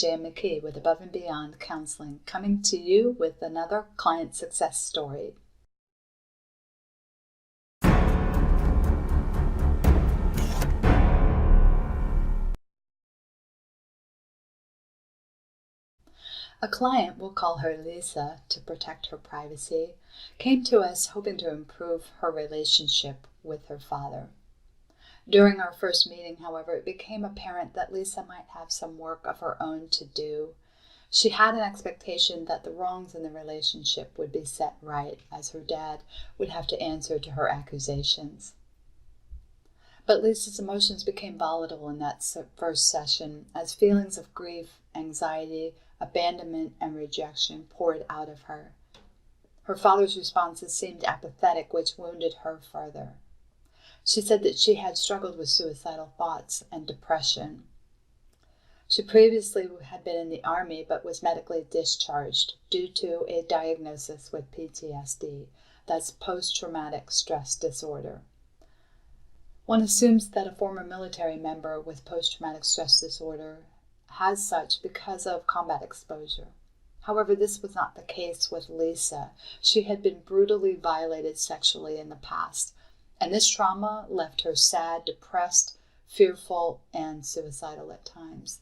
Jan McKee with Above and Beyond Counseling, coming to you with another client success story. A client, we'll call her Lisa to protect her privacy, came to us hoping to improve her relationship with her father. During our first meeting, however, it became apparent that Lisa might have some work of her own to do. She had an expectation that the wrongs in the relationship would be set right, as her dad would have to answer to her accusations. But Lisa's emotions became volatile in that first session as feelings of grief, anxiety, abandonment, and rejection poured out of her. Her father's responses seemed apathetic, which wounded her further. She said that she had struggled with suicidal thoughts and depression. She previously had been in the Army but was medically discharged due to a diagnosis with PTSD, that's post-traumatic stress disorder. One assumes that a former military member with post-traumatic stress disorder has such because of combat exposure. However, this was not the case with Lisa. She had been brutally violated sexually in the past, and this trauma left her sad, depressed, fearful, and suicidal at times.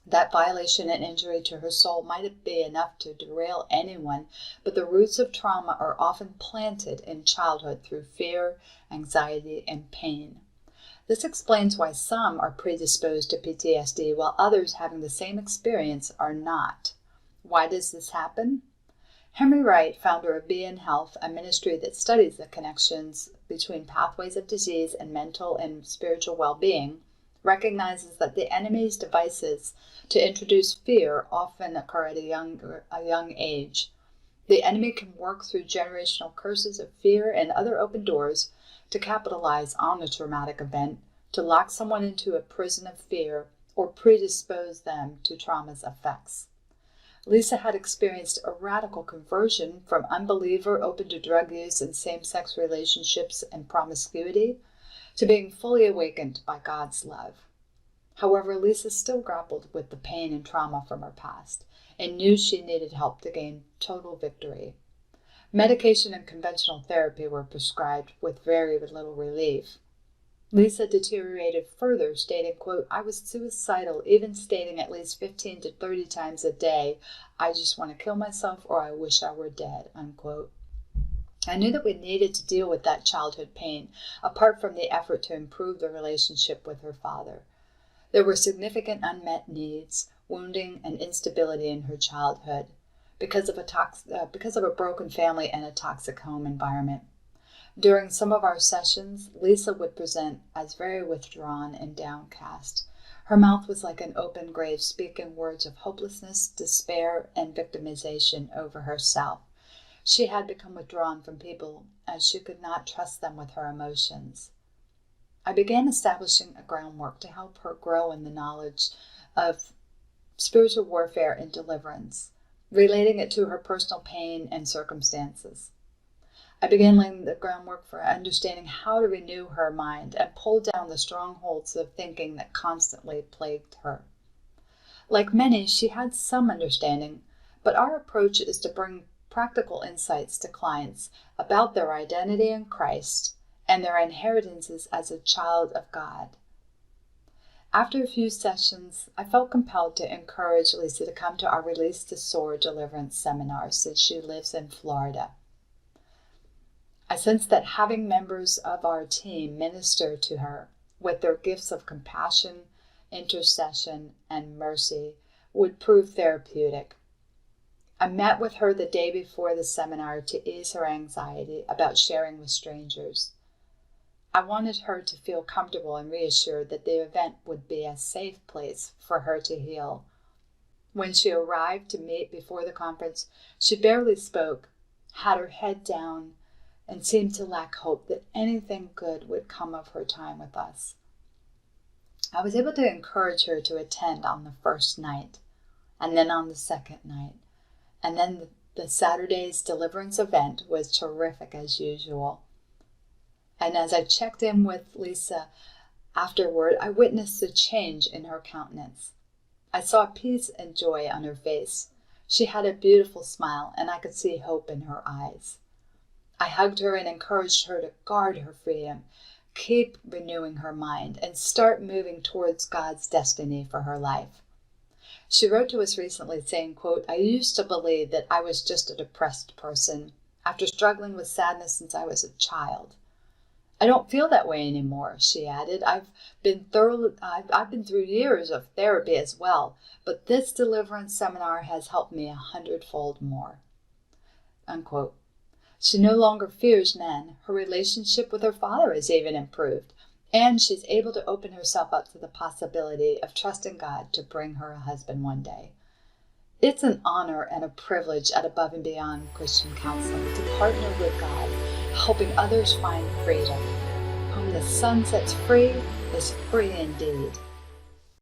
That violation and injury to her soul might be enough to derail anyone, but the roots of trauma are often planted in childhood through fear, anxiety, and pain. This explains why some are predisposed to PTSD while others having the same experience are not. Why does this happen? Henry Wright, founder of Be in Health, a ministry that studies the connections between pathways of disease and mental and spiritual well-being, recognizes that the enemy's devices to introduce fear often occur at a young age. The enemy can work through generational curses of fear and other open doors to capitalize on a traumatic event, to lock someone into a prison of fear, or predispose them to trauma's effects. Lisa had experienced a radical conversion from unbeliever open to drug use and same-sex relationships and promiscuity to being fully awakened by God's love. However, Lisa still grappled with the pain and trauma from her past and knew she needed help to gain total victory. Medication and conventional therapy were prescribed with very little relief. Lisa deteriorated further, stating, quote, "I was suicidal, even stating at least 15 to 30 times a day, I just want to kill myself or I wish I were dead," unquote. I knew that we needed to deal with that childhood pain, apart from the effort to improve the relationship with her father. There were significant unmet needs, wounding, and instability in her childhood because of a broken family and a toxic home environment. During some of our sessions, Lisa would present as very withdrawn and downcast. Her mouth was like an open grave, speaking words of hopelessness, despair, and victimization over herself. She had become withdrawn from people as she could not trust them with her emotions. I began establishing a groundwork to help her grow in the knowledge of spiritual warfare and deliverance, relating it to her personal pain and circumstances. I began laying the groundwork for understanding how to renew her mind and pull down the strongholds of thinking that constantly plagued her. Like many, she had some understanding, but our approach is to bring practical insights to clients about their identity in Christ and their inheritances as a child of God. After a few sessions, I felt compelled to encourage Lisa to come to our Release to Soar deliverance seminar since she lives in Florida. I sensed that having members of our team minister to her with their gifts of compassion, intercession, and mercy would prove therapeutic. I met with her the day before the seminar to ease her anxiety about sharing with strangers. I wanted her to feel comfortable and reassured that the event would be a safe place for her to heal. When she arrived to meet before the conference, she barely spoke, had her head down, and seemed to lack hope that anything good would come of her time with us. I was able to encourage her to attend on the first night, and then on the second night, and then the Saturday's deliverance event was terrific as usual. And as I checked in with Lisa afterward, I witnessed the change in her countenance. I saw peace and joy on her face. She had a beautiful smile, and I could see hope in her eyes. I hugged her and encouraged her to guard her freedom, keep renewing her mind, and start moving towards God's destiny for her life. She wrote to us recently saying, quote, "I used to believe that I was just a depressed person after struggling with sadness since I was a child. I don't feel that way anymore," she added. I've been through years of therapy as well, but this deliverance seminar has helped me 100-fold more." Unquote. She no longer fears men. Her relationship with her father has even improved, and she's able to open herself up to the possibility of trusting God to bring her a husband one day. It's an honor and a privilege at Above and Beyond Christian Counseling to partner with God, helping others find freedom. Whom the Son sets free is free indeed.